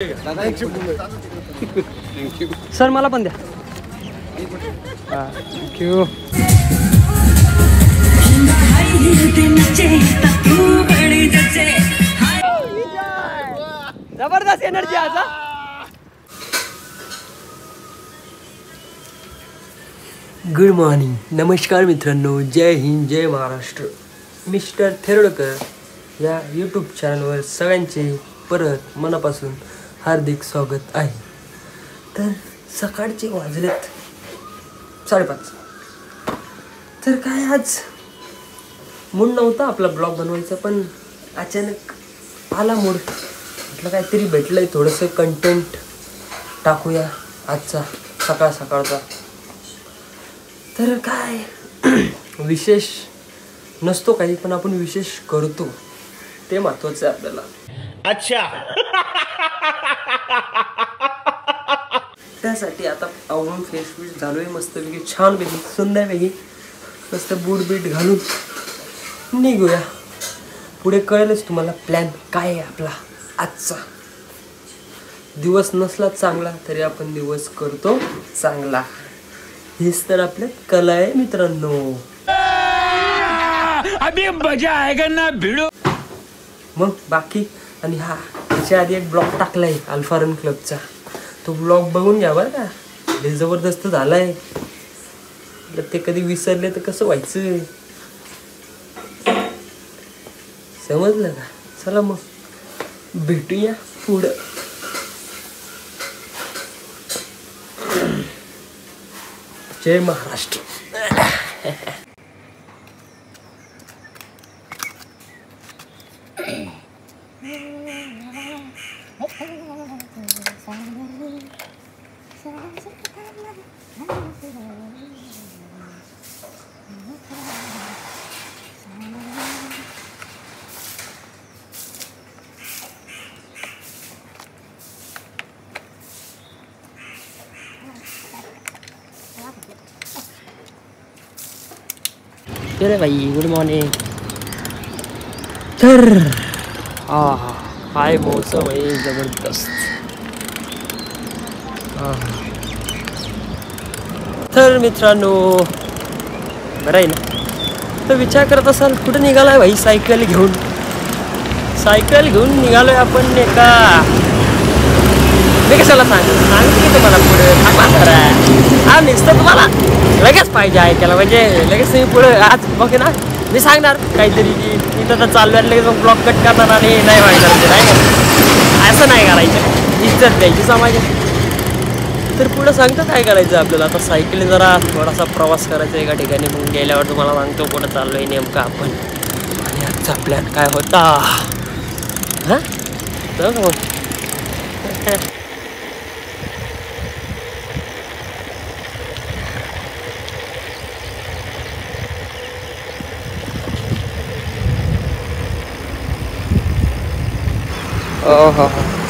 Thank you sir, मला पण द्या. थँक्यू. जबरदस्त एनर्जी आज. गुड मॉर्निंग, नमस्कार मित्रांनो, जय हिंद, जय महाराष्ट्र. मिस्टर थेरोडकर या यूट्यूब चॅनलवर सगळ्यांचे परत मनापासून हार्दिक स्वागत आहे. तर सकाळचे वाजलेत 5:30. तर काय आज मूड नव्हता आपला ब्लॉग बनवायचा, पण अचानक आला मूड. म्हटलं काहीतरी भेटलं आहे, थोडंसं कंटेंट टाकूया आजचा सकाळ सकाळचा. तर काय विशेष नसतो काही, पण आपण विशेष करतो ते महत्त्वाचं आहे आपल्याला. अच्छा. त्यासाठी आता आवरून फ्रेश बीट झालोय मस्तपैकी, छानपैकी सुंदरपैकी मस्त बूट बीट घालून निघूया. पुढे कळेलच तुम्हाला प्लॅन काय आहे आपला आजचा. दिवस नसला चांगला तरी आपण दिवस करतो चांगला, हेच तर आपल्यात कला आहे मित्रांनो. अभी मजा आएगा ना भिडो. मग बाकी, आणि हा त्याच्या आधी एक ब्लॉग टाकलाय अल्फा रन क्लबचा, तो ब्लॉग बघून घ्या बरं का. लय जबरदस्त झालाय. ते कधी विसरले तर कसं व्हायचं, समजलं का. चला मग भेटूया पुढं. जय महाराष्ट्र. अरे भाई गुड मॉर्निंग. तर काय मौसम आहे जबरदस्त. तर मित्रांनो बरं आहे ना. तर विचार करत असाल कुठं निघालाय भाई, सायकल घेऊन निघालोय आपण एका. मी कशाला सांगते की तुम्हाला पुढं हा निसतं तुम्हाला लगेच पाहिजे ऐकायला, म्हणजे लगेच तुम्ही पुढं आज बघ ना मी सांगणार काहीतरी की इथं तर चालू आहे, लगेच मग ब्लॉग कट करणार आणि नाही व्हायचं म्हणजे नाही का. असं नाही करायचं, इज्जत द्यायची समाजात. तर पुढं सांगतो काय करायचं आपल्याला. आता सायकली जरा थोडासा प्रवास करायचा एका ठिकाणी, मग गेल्यावर तुम्हाला सांगतो कुठं चाललो आहे नेमकं आपण आणि आजचा प्लॅन काय होता. हां तर मग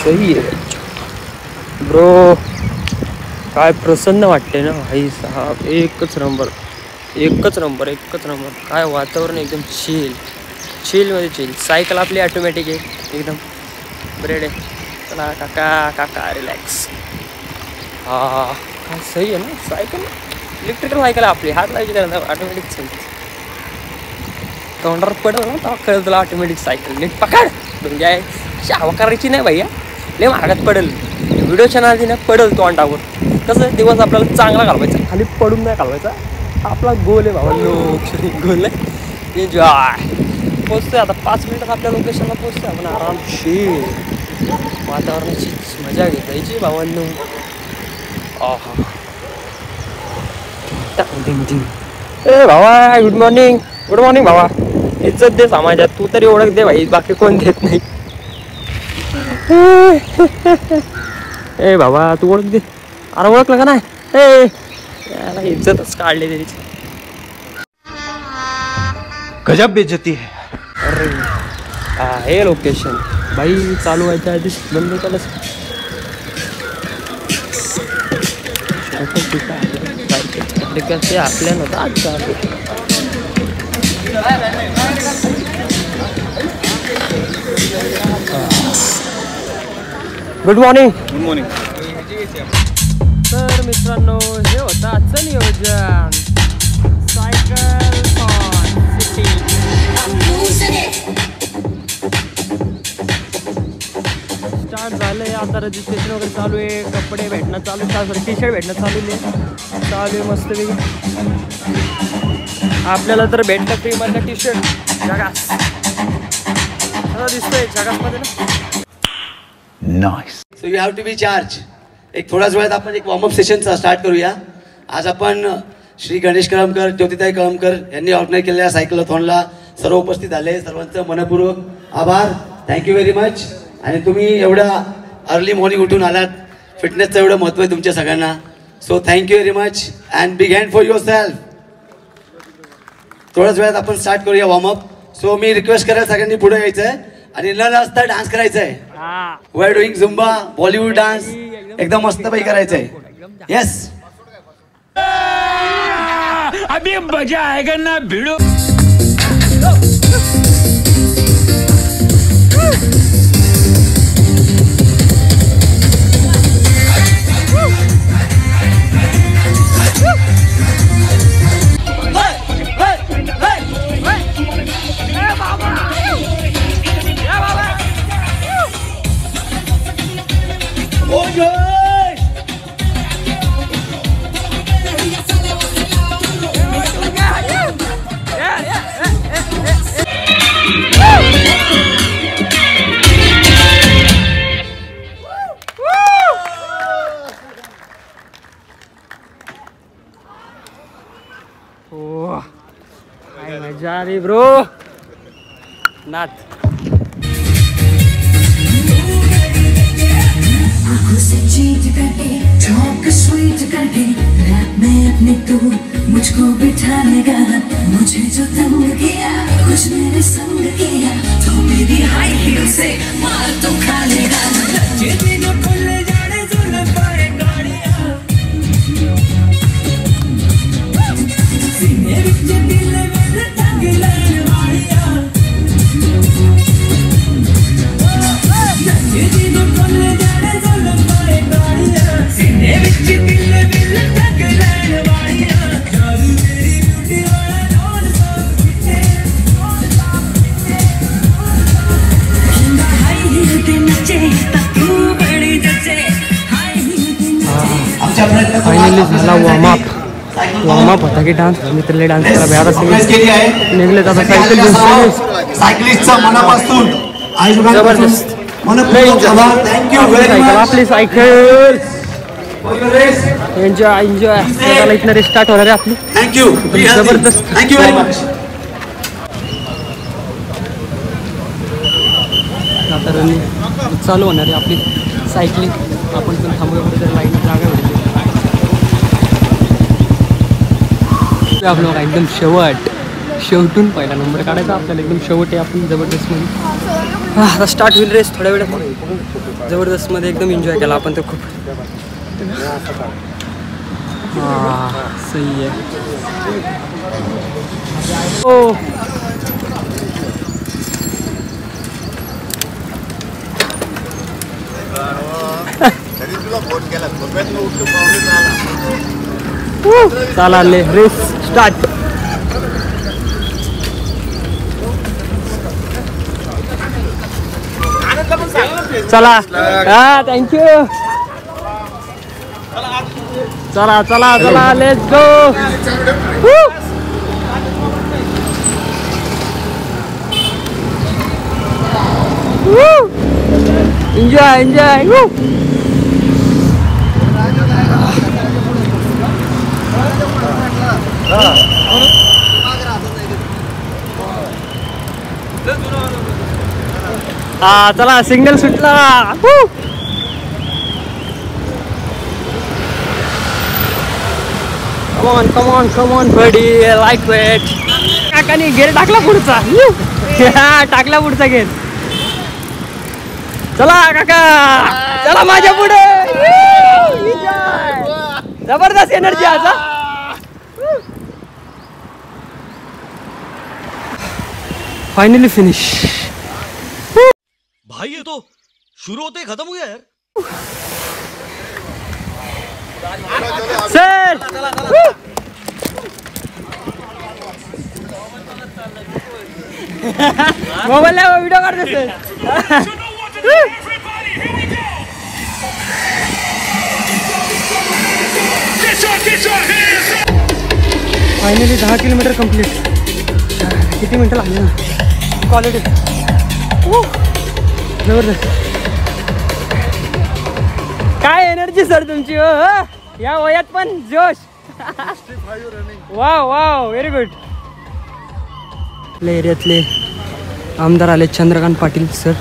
सही आहे ब्रो. काय प्रसन्न वाटते ना भाई साहब. एकच नंबर. काय वातावरण एकदम चिलमध्ये चिल. सायकल आपली ऑटोमॅटिक आहे एकदम ब्रेड आहे. चला काका रिलॅक्स. काय सही आहे ना सायकल. इलेक्ट्रिकल सायकल आहे आपली, हात लावायची त्यानंतर ऑटोमॅटिक चालते. तोंडावर पडलं ना तेव्हा कळलं तुला ऑटोमॅटिक सायकल. नीट पकड म्हणजे अशी हवा करायची नाही भैया, लय महागात पडेल. व्हिडिओच्या नादी ना पडेल तोंडावर. कसं दिवस आपल्याला चांगला घालवायचा, खाली पडून नाही घालवायचा. आपला गोल आहे भावांनो, गोल आहे. एन्जॉय. पोचतोय आता 5 मिनिटात आपल्या लोकेशनला पोचतोय आपण आरामशीर. वातावरणाची मजा घेतायची भावांनो. ए भावा गुड मॉर्निंग भावा. इज्जत दे समाजात, तू तरी ओळख दे भाई, बाकी कोण देत नाही. ए बाबा तू ओळख दे. अरे ओळखलं का नाही. याला इज्जतच काढली त्याची. गजब बेइज्जती है. अरे हे लोकेशन भाई चालू व्हायच्या आधीच बंद केलं. आपल्या नव्हतं आज चालू. Good morning. Good morning. तर मित्रांनो, हे होतं आजचं नियोजन. Cycle city. स्टार्ट झालंय आता. रजिस्ट्रेशन वगैरे चालू आहे. कपडे भेटणं चालू आहे. टी शर्ट भेटणं चालू आहे मस्तपैकी. आपल्याला तर भेटतं फ्रीमधलं टी शर्ट. जगास दिसतोय जगासमध्ये ना. Nice. So you have to be charge. एक थोड्याच वेळात आपण एक वॉर्मअप सेशन स्टार्ट करूया. आज आपण श्री गणेश कळमकर, ज्योतिताई कळमकर यांनी ऑर्गनाईज केलेल्या सायकलथॉनला सर्व उपस्थित आले. सर्वांचं मनपूर्वक आभार. Thank you very much. आणि तुम्ही एवढ्या अर्ली मॉर्निंग उठून आलात. फिटनेसचं एवढं महत्त्व आहे तुमच्या सगळ्यांना. So thank you very much and big hand for your self. थोड्याच वेळात आपण स्टार्ट करूया वॉर्मअप. सो मी रिक्वेस्ट करायला सगळ्यांनी पुढे यायचं आहे आणि न नसता डान्स करायचा आहे. We are doing Zumba, Bollywood dance एकदम मस्तपैकी करायचं आहे. येस. अभी मजा आएगा ना भिड़ो. काय मजा रे ब्रो. नाथ. से चीट करके टॉक स्वीट करके रैप में अपने तू मुझको बिठा लेगा. मुझे जो तंग किया कुछ मेरे संग किया तो मेरी हाई हील से मार तो खा लेगा. जितनी जो खुल जाने जुल्म पाए गाड़ियां सीने विच दिल में तंग लाने वालियां. जितनी जो खुल जाने जुल्म पाए गाड़ियां सीने विच दिल में तंग लाने वालियां. जादू मेरी ब्यूटी वाला नॉन स्टॉप पीछे हाई हील के नचे तू बड़ी जचे. हाई हील के नचे. फायनली झाला वॉर्मअप होता की डान्स. मित्रले डान्स करा बेहारा सगळे निघले. आता सायकल घेऊन सायकलिस्टचा मनापासून जबरदस्त. मनपूर्वक आभार. Thank you very much. आपली सायकल. एन्जॉय. इथनं रेस स्टार्ट होणार आहे आपली. थँक्यू. जबरदस्त. Thank you very much. आता रनिंग चालू होणार आहे आपली सायकलिंग. आपण पण थांबूया लाईन जागा होती. आपलं एकदम शेवटून पहिला नंबर काढायचा आपल्याला. एकदम शेवट आहे आपण जबरदस्तमध्ये. आता स्टार्ट होईल रेस थोड्या वेळात. जबरदस्तमध्ये एकदम एन्जॉय केला आपण तर खूप. सही आहे. ओ चला ले रेस स्टार्ट. चला. थँक्यू. चला लेट्स गो. एन्जॉय. चला सिग्नल सुटला. Come on buddy. Light wait. काकानी गेअर टाकला पुढचा. टाकला पुढचा गेअर. चला काका. चला माझ्या पुढे. जबरदस्त एनर्जी आज. Finally finish. भाई ये तो शुरू होते ही खत्म हो गया यार. सर मोबाईलला व्हिडिओ काढतो सर. Finally 10 kilometre complete. किती मिनटं लागली ना. क्वालिटी जबरदस्त. काय एनर्जी सर तुमची हो या वयात पण जोश. Wow wow very good. आपल्या एरियातले आमदार आले चंद्रकांत पाटील सर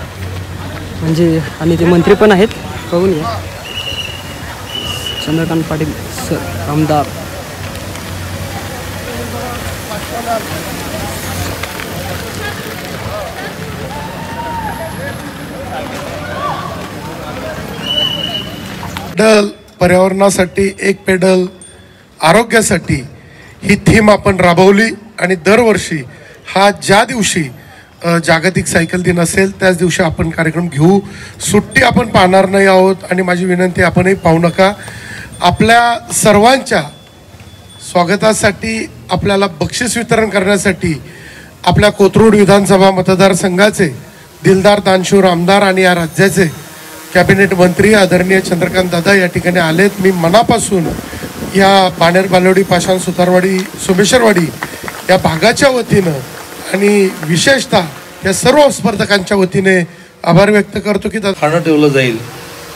म्हणजे आणि ते मंत्री पण आहेत. बघून घ्या चंद्रकांत पाटील सर आमदार. पेडल पर्यावरणासाठी एक पेडल आरोग्यासाठी ही थीम आपण राबवली आणि दरवर्षी हा ज्या दिवशी जागतिक सायकल दिन असेल त्याच दिवशी आपण कार्यक्रम घेऊ. सुट्टी आपण पाहणार नाही आहोत आणि माझी विनंती आपणही पाहू नका. आपल्या सर्वांच्या स्वागतासाठी आपल्याला बक्षीस वितरण करण्यासाठी आपल्या कोथरूड विधानसभा मतदारसंघाचे दिलदार दानशूर आमदार आणि या राज्याचे कॅबिनेट मंत्री आदरणीय चंद्रकांत दादा या ठिकाणी आलेत. मी मनापासून या बाणेर बालेवाडी पाषाण सुतारवाडी सोमेश्वरवाडी या भागाच्या वतीनं आणि विशेषतः या सर्व स्पर्धकांच्या वतीने आभार व्यक्त करतो की खाणं ठेवलं जाईल.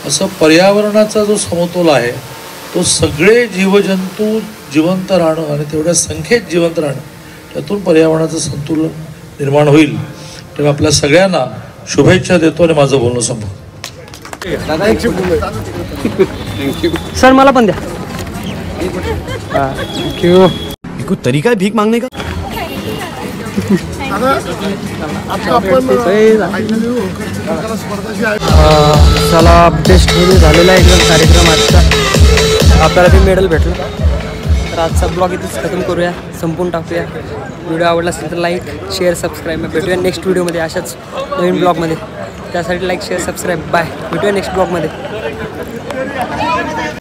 असं पर्यावरणाचा जो समतोल आहे तो सगळे जीवजंतू जिवंत राहणं आणि तेवढ्या संख्येत जिवंत राहणं त्यातून पर्यावरणाचं संतुलन निर्माण होईल. तेव्हा आपल्या सगळ्यांना शुभेच्छा देतो आणि माझं बोलणं संपवतो. सर मला पण द्या. थँक्यू. कोई तरीका है भीख मांगने का? चला बेस्ट व्हिडिओ झालेला आहे एकदम कार्यक्रम आजचा. आपल्याला ते मेडल भेटलं. तर आजचा ब्लॉग इथेच खतम करूया संपून टाकूया. व्हिडिओ आवडला असेल तर लाईक शेअर सबस्क्राईब. भेटूया नेक्स्ट व्हिडिओमध्ये अशाच नवीन ब्लॉगमध्ये. त्यासाठी लाईक शेअर सबस्क्राईब. बाय. भेटूया नेक्स्ट ब्लॉगमध्ये.